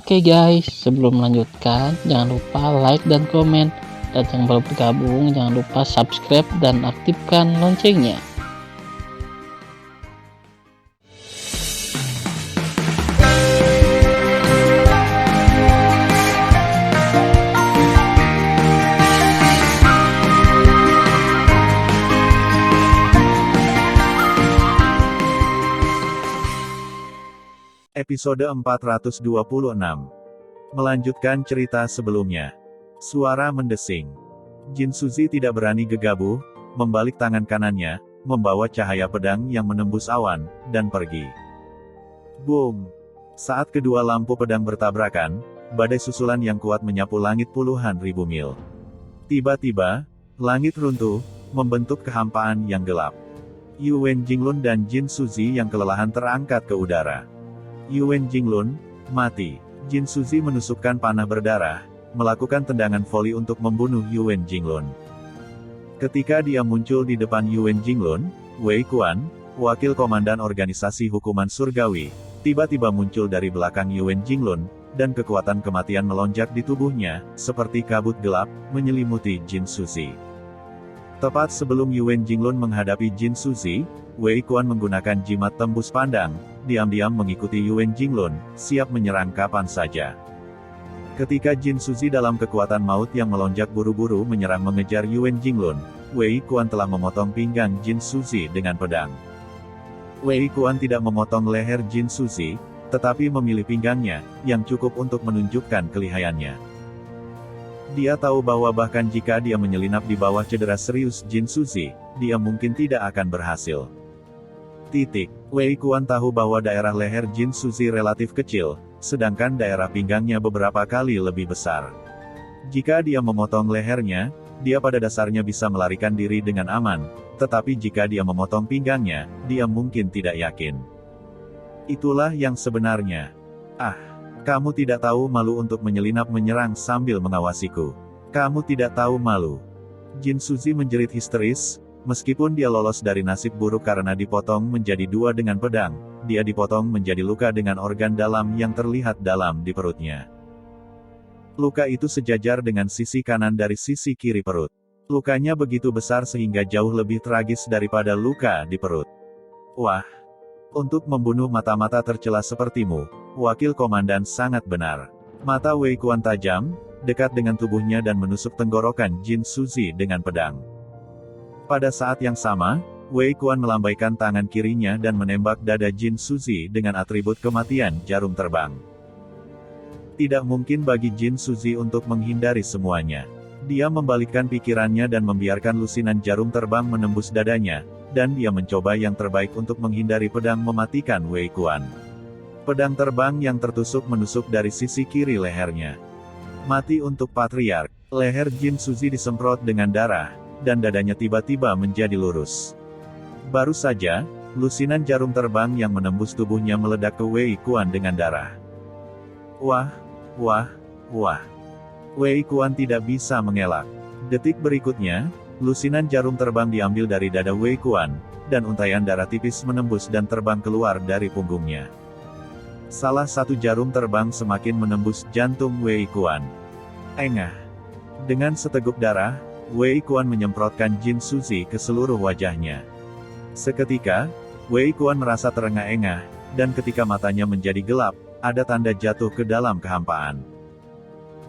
Oke guys, sebelum melanjutkan, jangan lupa like dan komen. Dan yang baru bergabung, jangan lupa subscribe dan aktifkan loncengnya. Episode 426. Melanjutkan cerita sebelumnya. Suara mendesing. Jin Suzi tidak berani gegabah, membalik tangan kanannya, membawa cahaya pedang yang menembus awan, dan pergi. Boom! Saat kedua lampu pedang bertabrakan, badai susulan yang kuat menyapu langit puluhan ribu mil. Tiba-tiba, langit runtuh, membentuk kehampaan yang gelap. Yuwen Jinglun dan Jin Suzi yang kelelahan terangkat ke udara. Yuwen Jinglun, mati. Jin Suzi menusukkan panah berdarah, melakukan tendangan voli untuk membunuh Yuwen Jinglun. Ketika dia muncul di depan Yuwen Jinglun, Wei Kuan, wakil komandan organisasi hukuman surgawi, tiba-tiba muncul dari belakang Yuwen Jinglun, dan kekuatan kematian melonjak di tubuhnya, seperti kabut gelap, menyelimuti Jin Suzi. Tepat sebelum Yuwen Jinglun menghadapi Jin Suzi, Wei Kuan menggunakan jimat tembus pandang, diam-diam mengikuti Yuwen Jinglun, siap menyerang kapan saja. Ketika Jin Suzi dalam kekuatan maut yang melonjak buru-buru menyerang mengejar Yuwen Jinglun, Wei Kuan telah memotong pinggang Jin Suzi dengan pedang. Wei Kuan tidak memotong leher Jin Suzi, tetapi memilih pinggangnya, yang cukup untuk menunjukkan kelihayannya. Dia tahu bahwa bahkan jika dia menyelinap di bawah cedera serius Jin Suzi, dia mungkin tidak akan berhasil. Wei Kuan tahu bahwa daerah leher Jin Suzi relatif kecil, sedangkan daerah pinggangnya beberapa kali lebih besar. Jika dia memotong lehernya, dia pada dasarnya bisa melarikan diri dengan aman, tetapi jika dia memotong pinggangnya, dia mungkin tidak yakin. Itulah yang sebenarnya. Kamu tidak tahu malu untuk menyelinap menyerang sambil mengawasiku. Kamu tidak tahu malu. Jin Suzi menjerit histeris. Meskipun dia lolos dari nasib buruk karena dipotong menjadi dua dengan pedang, dia dipotong menjadi luka dengan organ dalam yang terlihat dalam di perutnya. Luka itu sejajar dengan sisi kanan dari sisi kiri perut. Lukanya begitu besar sehingga jauh lebih tragis daripada luka di perut. Wah! Untuk membunuh mata-mata tercela sepertimu, wakil komandan sangat benar. Mata Wei Kuan tajam, dekat dengan tubuhnya dan menusuk tenggorokan Jin Suzi dengan pedang. Pada saat yang sama, Wei Kuan melambaikan tangan kirinya dan menembak dada Jin Suzi dengan atribut kematian jarum terbang. Tidak mungkin bagi Jin Suzi untuk menghindari semuanya. Dia membalikkan pikirannya dan membiarkan lusinan jarum terbang menembus dadanya, dan dia mencoba yang terbaik untuk menghindari pedang mematikan Wei Kuan. Pedang terbang yang tertusuk menusuk dari sisi kiri lehernya. Mati untuk patriark. Leher Jin Suzi disemprot dengan darah, dan dadanya tiba-tiba menjadi lurus. Baru saja, lusinan jarum terbang yang menembus tubuhnya meledak ke Wei Kuan dengan darah. Wah! Wei Kuan tidak bisa mengelak. Detik berikutnya, lusinan jarum terbang diambil dari dada Wei Kuan, dan untaian darah tipis menembus dan terbang keluar dari punggungnya. Salah satu jarum terbang semakin menembus jantung Wei Kuan. Engah! Dengan seteguk darah, Wei Kuan menyemprotkan Jin Suzi ke seluruh wajahnya. Seketika, Wei Kuan merasa terengah-engah, dan ketika matanya menjadi gelap, ada tanda jatuh ke dalam kehampaan.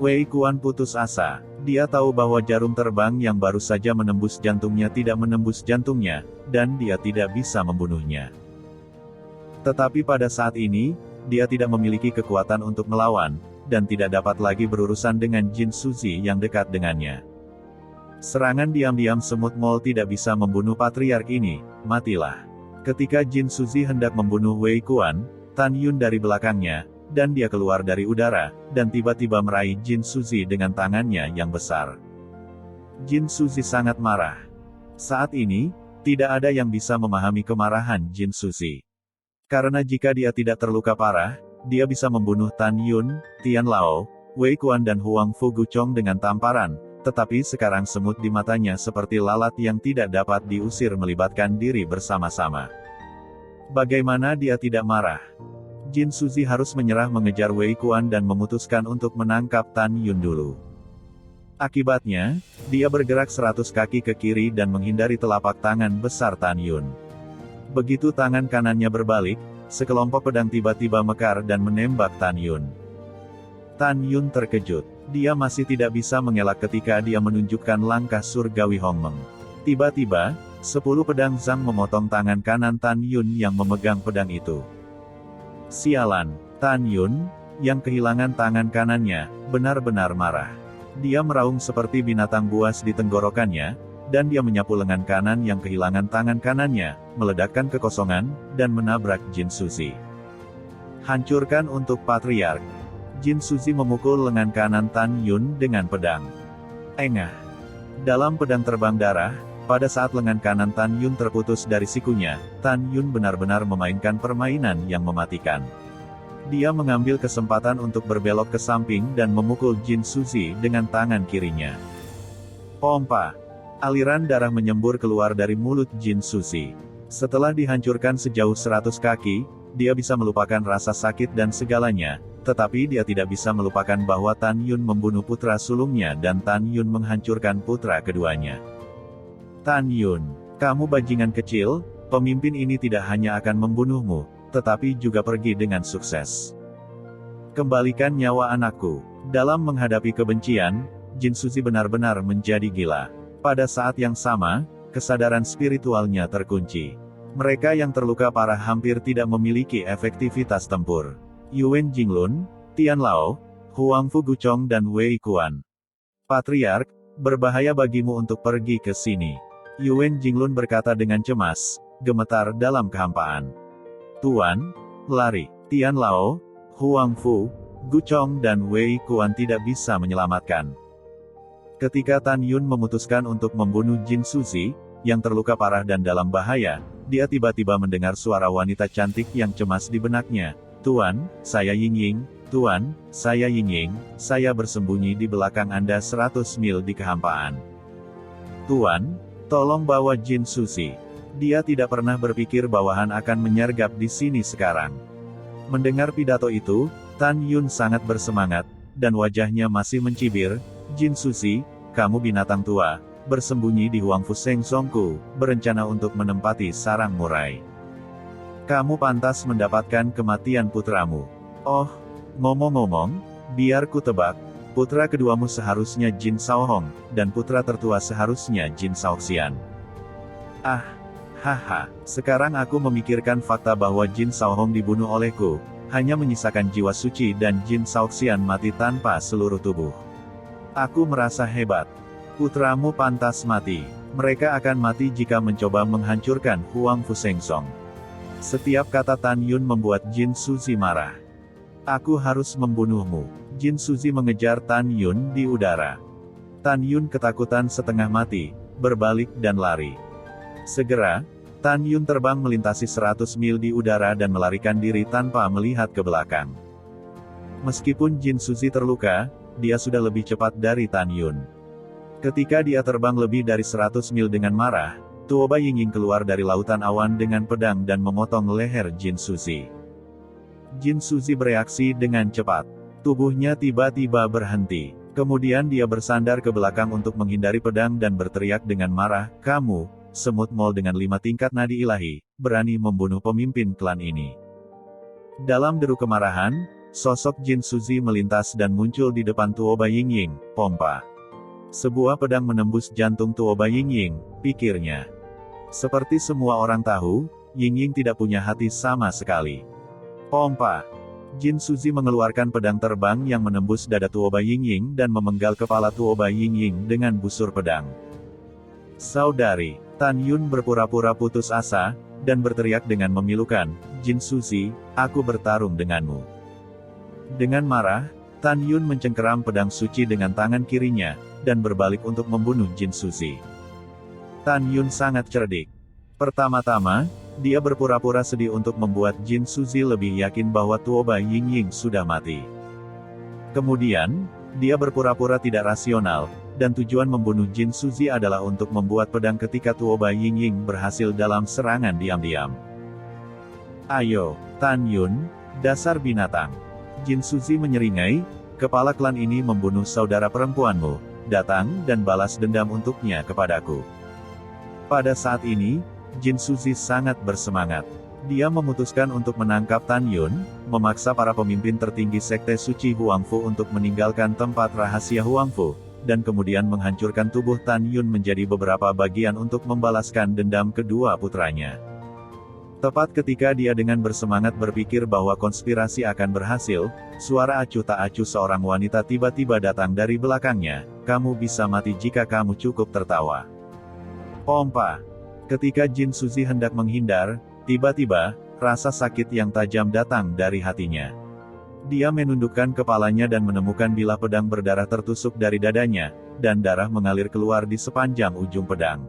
Wei Kuan putus asa. Dia tahu bahwa jarum terbang yang baru saja menembus jantungnya tidak menembus jantungnya, dan dia tidak bisa membunuhnya. Tetapi pada saat ini, dia tidak memiliki kekuatan untuk melawan, dan tidak dapat lagi berurusan dengan Jin Suzi yang dekat dengannya. Serangan diam-diam semut mol tidak bisa membunuh patriark ini, matilah. Ketika Jin Suzi hendak membunuh Wei Kuan, Tan Yun dari belakangnya, dan dia keluar dari udara, dan tiba-tiba meraih Jin Suzi dengan tangannya yang besar. Jin Suzi sangat marah. Saat ini, tidak ada yang bisa memahami kemarahan Jin Suzi. Karena jika dia tidak terluka parah, dia bisa membunuh Tan Yun, Tian Lao, Wei Kuan dan Huang Fu Guchong dengan tamparan, tetapi sekarang semut di matanya seperti lalat yang tidak dapat diusir melibatkan diri bersama-sama. Bagaimana dia tidak marah? Jin Suzi harus menyerah mengejar Wei Kuan dan memutuskan untuk menangkap Tan Yun dulu. Akibatnya, dia bergerak 100 kaki ke kiri dan menghindari telapak tangan besar Tan Yun. Begitu tangan kanannya berbalik, sekelompok pedang tiba-tiba mekar dan menembak Tan Yun. Tan Yun terkejut. Dia masih tidak bisa mengelak ketika dia menunjukkan langkah surgawi Hongmeng. Tiba-tiba, 10 pedang Zhang memotong tangan kanan Tan Yun yang memegang pedang itu. Sialan, Tan Yun, yang kehilangan tangan kanannya, benar-benar marah. Dia meraung seperti binatang buas di tenggorokannya, dan dia menyapu lengan kanan yang kehilangan tangan kanannya, meledakkan kekosongan, dan menabrak Jin Suzi. Hancurkan untuk Patriark. Jin Suzi memukul lengan kanan Tan Yun dengan pedang. Engah. Dalam pedang terbang darah, pada saat lengan kanan Tan Yun terputus dari sikunya, Tan Yun benar-benar memainkan permainan yang mematikan. Dia mengambil kesempatan untuk berbelok ke samping dan memukul Jin Suzi dengan tangan kirinya. Pompa. Aliran darah menyembur keluar dari mulut Jin Suzi. Setelah dihancurkan sejauh 100 kaki, dia bisa melupakan rasa sakit dan segalanya, tetapi dia tidak bisa melupakan bahwa Tan Yun membunuh putra sulungnya dan Tan Yun menghancurkan putra keduanya. Tan Yun, kamu bajingan kecil, pemimpin ini tidak hanya akan membunuhmu, tetapi juga pergi dengan sukses. Kembalikan nyawa anakku. Dalam menghadapi kebencian, Jin Suzi benar-benar menjadi gila. Pada saat yang sama, kesadaran spiritualnya terkunci. Mereka yang terluka parah hampir tidak memiliki efektivitas tempur. Yuan Jinglun, Tian Lao, Huang Fu Guchong dan Wei Kuan. Patriark, berbahaya bagimu untuk pergi ke sini. Yuan Jinglun berkata dengan cemas, gemetar dalam kehampaan. Tuan, lari. Tian Lao, Huang Fu, Guchong dan Wei Kuan tidak bisa menyelamatkan. Ketika Tan Yun memutuskan untuk membunuh Jin Suzi, yang terluka parah dan dalam bahaya, dia tiba-tiba mendengar suara wanita cantik yang cemas di benaknya. Tuan, saya Yingying. Tuan, saya Yingying, saya bersembunyi di belakang Anda 100 mil di kehampaan. Tuan, tolong bawa Jin Suzi. Dia tidak pernah berpikir bawahan akan menyergap di sini sekarang. Mendengar pidato itu, Tan Yun sangat bersemangat, dan wajahnya masih mencibir. Jin Suzi, kamu binatang tua, bersembunyi di Huangfu Seng Songku, berencana untuk menempati sarang murai. Kamu pantas mendapatkan kematian putramu. Oh, ngomong-ngomong, biar ku tebak, putra keduamu seharusnya Jin Shaohong, dan putra tertua seharusnya Jin Shaoxian. Ah, haha, sekarang aku memikirkan fakta bahwa Jin Shaohong dibunuh olehku, hanya menyisakan jiwa suci dan Jin Shaoxian mati tanpa seluruh tubuh. Aku merasa hebat. Putramu pantas mati. Mereka akan mati jika mencoba menghancurkan Huangfu Sengsong. Setiap kata Tan Yun membuat Jin Suzi marah. Aku harus membunuhmu. Jin Suzi mengejar Tan Yun di udara. Tan Yun ketakutan setengah mati, berbalik dan lari. Segera, Tan Yun terbang melintasi 100 mil di udara dan melarikan diri tanpa melihat ke belakang. Meskipun Jin Suzi terluka, dia sudah lebih cepat dari Tan Yun. Ketika dia terbang lebih dari 100 mil dengan marah, Tuoba Yingying keluar dari lautan awan dengan pedang dan memotong leher Jin Suzi. Jin Suzi bereaksi dengan cepat. Tubuhnya tiba-tiba berhenti. Kemudian dia bersandar ke belakang untuk menghindari pedang dan berteriak dengan marah, kamu, semut mol dengan 5 tingkat nadi ilahi, berani membunuh pemimpin klan ini. Dalam deru kemarahan, sosok Jin Suzi melintas dan muncul di depan Tuoba Yingying, pompa. Sebuah pedang menembus jantung Tuoba Yingying, pikirnya. Seperti semua orang tahu, Yingying tidak punya hati sama sekali. Pompa. Jin Suzi mengeluarkan pedang terbang yang menembus dada Tuoba Yingying dan memenggal kepala Tuoba Yingying dengan busur pedang. Saudari, Tan Yun berpura-pura putus asa, dan berteriak dengan memilukan, Jin Suzi, aku bertarung denganmu. Dengan marah, Tan Yun mencengkeram pedang suci dengan tangan kirinya, dan berbalik untuk membunuh Jin Suzi. Tan Yun sangat cerdik. Pertama-tama, dia berpura-pura sedih untuk membuat Jin Suzi lebih yakin bahwa Tuoba Yingying sudah mati. Kemudian, dia berpura-pura tidak rasional, dan tujuan membunuh Jin Suzi adalah untuk membuat pedang ketika Tuoba Yingying berhasil dalam serangan diam-diam. Ayo, Tan Yun, Dasar binatang. Jin Suzi menyeringai, kepala klan ini membunuh saudara perempuanmu, datang dan balas dendam untuknya kepadaku. Pada saat ini, Jin Suzi sangat bersemangat. Dia memutuskan untuk menangkap Tan Yun, memaksa para pemimpin tertinggi sekte suci Huangfu untuk meninggalkan tempat rahasia Huangfu, dan kemudian menghancurkan tubuh Tan Yun menjadi beberapa bagian untuk membalaskan dendam kedua putranya. Tepat ketika dia dengan bersemangat berpikir bahwa konspirasi akan berhasil, suara acuh tak acuh seorang wanita tiba-tiba datang dari belakangnya, "Kamu bisa mati jika kamu cukup tertawa." Pompa. Ketika Jin Suzi hendak menghindar, tiba-tiba, rasa sakit yang tajam datang dari hatinya. Dia menundukkan kepalanya dan menemukan bilah pedang berdarah tertusuk dari dadanya, dan darah mengalir keluar di sepanjang ujung pedang.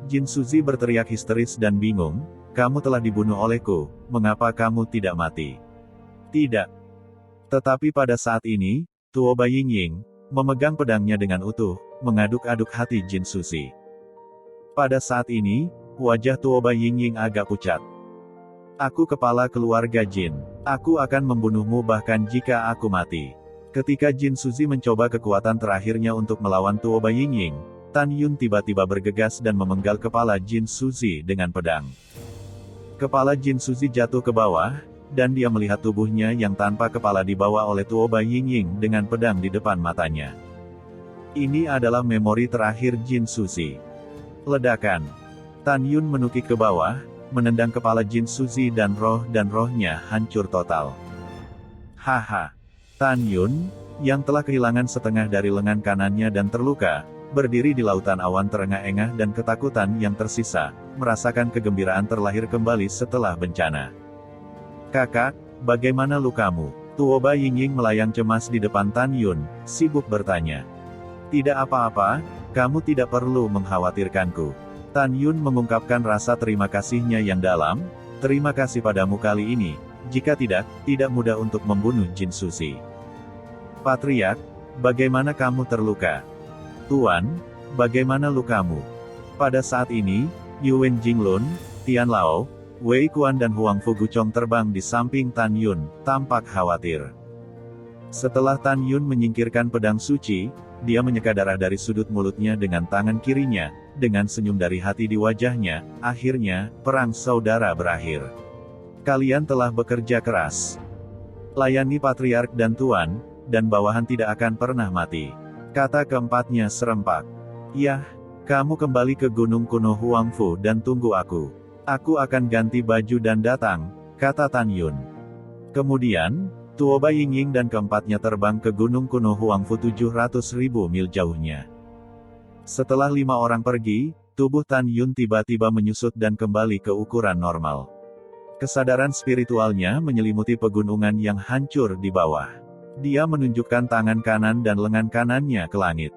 Jin Suzi berteriak histeris dan bingung, "Kamu telah dibunuh olehku, mengapa kamu tidak mati?" Tidak. Tetapi pada saat ini, Tuo Bai Yingying memegang pedangnya dengan utuh, mengaduk-aduk hati Jin Suzi. Pada saat ini, wajah Tuo Bai Yingying agak pucat. "Aku kepala keluarga Jin. Aku akan membunuhmu bahkan jika aku mati." Ketika Jin Suzi mencoba kekuatan terakhirnya untuk melawan Tuo Bai Yingying, Tan Yun tiba-tiba bergegas dan memenggal kepala Jin Suzi dengan pedang. Kepala Jin Suzi jatuh ke bawah, dan dia melihat tubuhnya yang tanpa kepala dibawa oleh Tuo Bai Yingying dengan pedang di depan matanya. Ini adalah memori terakhir Jin Suzi. Ledakan. Tan Yun menukik ke bawah, menendang kepala Jin Suzi dan rohnya hancur total. Haha. Tan Yun, yang telah kehilangan setengah dari lengan kanannya dan terluka, berdiri di lautan awan terengah-engah dan ketakutan yang tersisa, merasakan kegembiraan terlahir kembali setelah bencana. "Kakak, bagaimana lukamu?" Tuo Bai Yingying melayang cemas di depan Tan Yun, sibuk bertanya. "Tidak apa-apa, kamu tidak perlu mengkhawatirkanku." Tan Yun mengungkapkan rasa terima kasihnya yang dalam, "Terima kasih padamu kali ini, jika tidak mudah untuk membunuh Jin Suzi." "Patriark, bagaimana kamu terluka?" "Tuan, bagaimana lukamu?" Pada saat ini, Yuwen Jinglun, Tian Lao, Wei Kuan dan Huang Fu Guchong terbang di samping Tan Yun, tampak khawatir. Setelah Tan Yun menyingkirkan pedang suci, dia menyeka darah dari sudut mulutnya dengan tangan kirinya, dengan senyum dari hati di wajahnya. Akhirnya, perang saudara berakhir. Kalian telah bekerja keras. Layani Patriark dan Tuan, dan bawahan tidak akan pernah mati. Kata keempatnya serempak. "Yah, kamu kembali ke gunung kuno Huangfu dan tunggu aku. Aku akan ganti baju dan datang," kata Tan Yun. Kemudian, Tuo Bai Yingying dan keempatnya terbang ke gunung kuno Huangfu 700.000 mil jauhnya. Setelah 5 orang pergi, tubuh Tan Yun tiba-tiba menyusut dan kembali ke ukuran normal. Kesadaran spiritualnya menyelimuti pegunungan yang hancur di bawah. Dia menunjukkan tangan kanan dan lengan kanannya ke langit.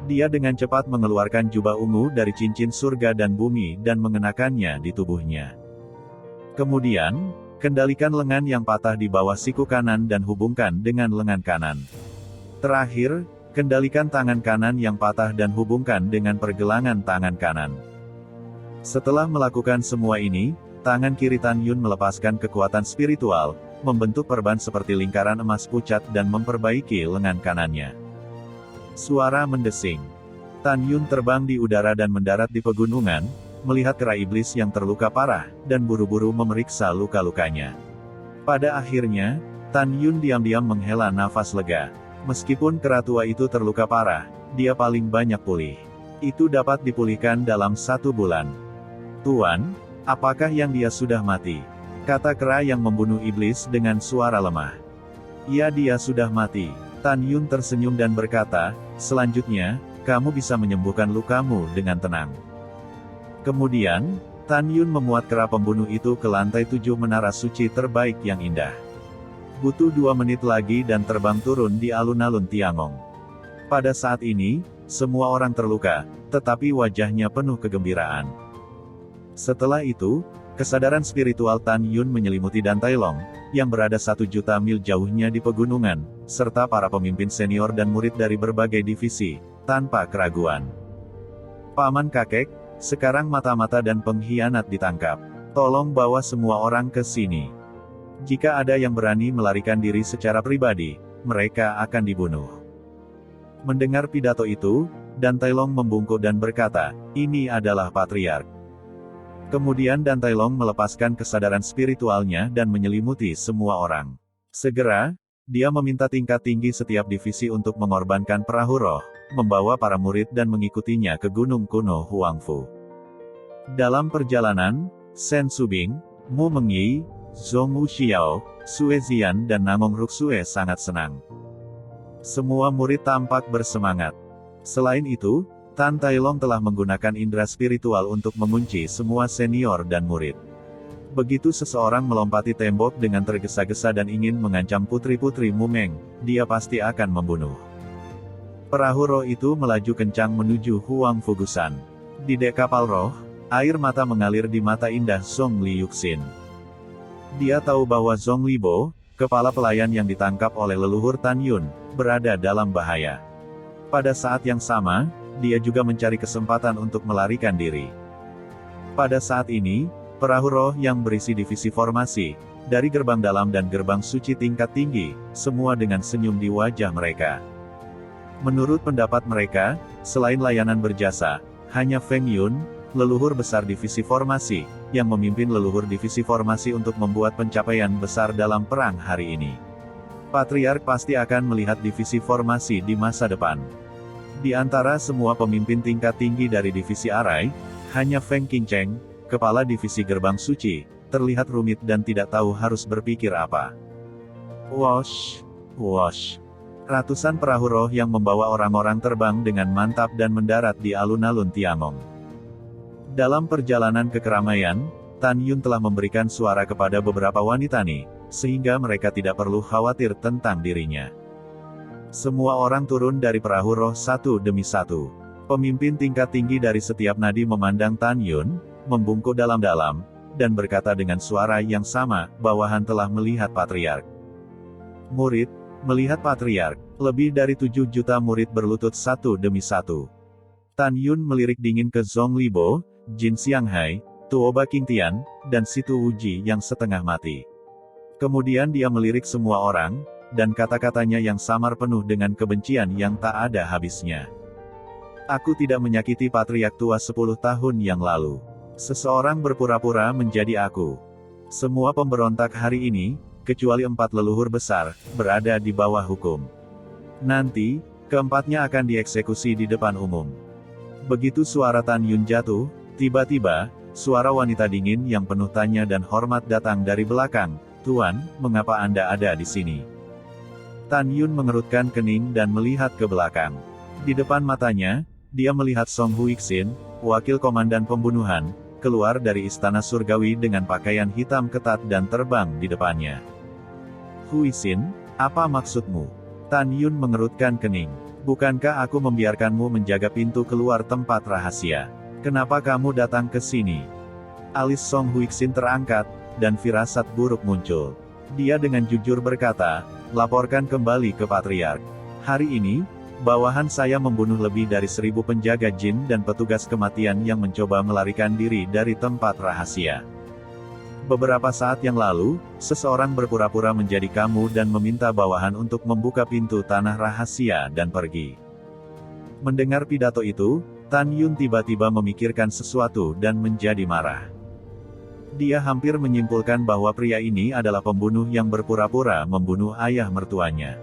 Dia dengan cepat mengeluarkan jubah ungu dari cincin surga dan bumi dan mengenakannya di tubuhnya. Kemudian, kendalikan lengan yang patah di bawah siku kanan dan hubungkan dengan lengan kanan. Terakhir, kendalikan tangan kanan yang patah dan hubungkan dengan pergelangan tangan kanan. Setelah melakukan semua ini, tangan kiri Tan Yun melepaskan kekuatan spiritual, membentuk perban seperti lingkaran emas pucat dan memperbaiki lengan kanannya. Suara mendesing. Tan Yun terbang di udara dan mendarat di pegunungan, melihat kera iblis yang terluka parah, dan buru-buru memeriksa luka-lukanya. Pada akhirnya, Tan Yun diam-diam menghela nafas lega. Meskipun kera tua itu terluka parah, dia paling banyak pulih. Itu dapat dipulihkan dalam 1 bulan. "Tuan, apakah yang dia sudah mati?" kata kera yang membunuh iblis dengan suara lemah. "Ya, dia sudah mati." Tan Yun tersenyum dan berkata, "Selanjutnya, kamu bisa menyembuhkan lukamu dengan tenang." Kemudian, Tan Yun memuat kera pembunuh itu ke lantai 7 menara suci terbaik yang indah. Butuh 2 menit lagi dan terbang turun di alun-alun Tiangong. Pada saat ini, semua orang terluka, tetapi wajahnya penuh kegembiraan. Setelah itu, kesadaran spiritual Tan Yun menyelimuti Dan Tailong, yang berada 1 juta mil jauhnya di pegunungan, serta para pemimpin senior dan murid dari berbagai divisi, tanpa keraguan. "Paman kakek, sekarang mata-mata dan pengkhianat ditangkap. Tolong bawa semua orang ke sini." Jika ada yang berani melarikan diri secara pribadi, mereka akan dibunuh. Mendengar pidato itu, Dan Tailong membungkuk dan berkata, "Ini adalah Patriark." Kemudian Dan Tailong melepaskan kesadaran spiritualnya dan menyelimuti semua orang. Segera, dia meminta tingkat tinggi setiap divisi untuk mengorbankan perahu roh, membawa para murid dan mengikutinya ke gunung kuno Huangfu. Dalam perjalanan, Shen Subing, Mu Mengyi, Zhong Wuxiao, Sue Zian dan Namong Ruksue sangat senang. Semua murid tampak bersemangat. Selain itu, Tan Tailong telah menggunakan indera spiritual untuk mengunci semua senior dan murid. Begitu seseorang melompati tembok dengan tergesa-gesa dan ingin mengancam putri-putri Mumeng, dia pasti akan membunuh. Perahu roh itu melaju kencang menuju Huang Fugusan. Di dek kapal roh, air mata mengalir di mata indah Zhong Li Yuxin. Dia tahu bahwa Zhong Libo, kepala pelayan yang ditangkap oleh leluhur Tan Yun, berada dalam bahaya. Pada saat yang sama, dia juga mencari kesempatan untuk melarikan diri. Pada saat ini, perahu roh yang berisi divisi formasi, dari gerbang dalam dan gerbang suci tingkat tinggi, semua dengan senyum di wajah mereka. Menurut pendapat mereka, selain layanan berjasa, hanya Feng Yun, leluhur besar divisi formasi, yang memimpin leluhur divisi formasi untuk membuat pencapaian besar dalam perang hari ini. Patriark pasti akan melihat divisi formasi di masa depan. Di antara semua pemimpin tingkat tinggi dari divisi Arai, hanya Feng Qingcheng, kepala divisi gerbang suci, terlihat rumit dan tidak tahu harus berpikir apa. Wosh, wosh. Ratusan perahu roh yang membawa orang-orang terbang dengan mantap dan mendarat di alun-alun Tiangong. Dalam perjalanan ke keramaian, Tan Yun telah memberikan suara kepada beberapa wanita nih, sehingga mereka tidak perlu khawatir tentang dirinya. Semua orang turun dari perahu roh satu demi satu. Pemimpin tingkat tinggi dari setiap nadi memandang Tan Yun, membungkuk dalam-dalam, dan berkata dengan suara yang sama, "Bawahan telah melihat Patriark." Murid, melihat Patriark. Lebih dari 7 juta murid berlutut satu demi satu. Tan Yun melirik dingin ke Zhong Libo, Jin Xianghai, Tuoba Qingtian, dan Situ Wuji yang setengah mati. Kemudian dia melirik semua orang, dan kata-katanya yang samar penuh dengan kebencian yang tak ada habisnya. "Aku tidak menyakiti Patriark tua 10 tahun yang lalu. Seseorang berpura-pura menjadi aku. Semua pemberontak hari ini, kecuali 4 leluhur besar, berada di bawah hukum. Nanti, keempatnya akan dieksekusi di depan umum." Begitu suara Tan Yun jatuh, tiba-tiba, suara wanita dingin yang penuh tanya dan hormat datang dari belakang, "Tuan, mengapa Anda ada di sini?" Tan Yun mengerutkan kening dan melihat ke belakang. Di depan matanya, dia melihat Song Huixin, wakil komandan pembunuhan, keluar dari istana surgawi dengan pakaian hitam ketat dan terbang di depannya. "Huixin, apa maksudmu?" Tan Yun mengerutkan kening. "Bukankah aku membiarkanmu menjaga pintu keluar tempat rahasia? Kenapa kamu datang ke sini?" Alis Song Huixin terangkat, dan firasat buruk muncul. Dia dengan jujur berkata, "Laporkan kembali ke Patriark. Hari ini, bawahan saya membunuh lebih dari 1000 penjaga jin dan petugas kematian yang mencoba melarikan diri dari tempat rahasia. Beberapa saat yang lalu, seseorang berpura-pura menjadi kamu dan meminta bawahan untuk membuka pintu tanah rahasia dan pergi." Mendengar pidato itu, Tan Yun tiba-tiba memikirkan sesuatu dan menjadi marah. Dia hampir menyimpulkan bahwa pria ini adalah pembunuh yang berpura-pura membunuh ayah mertuanya.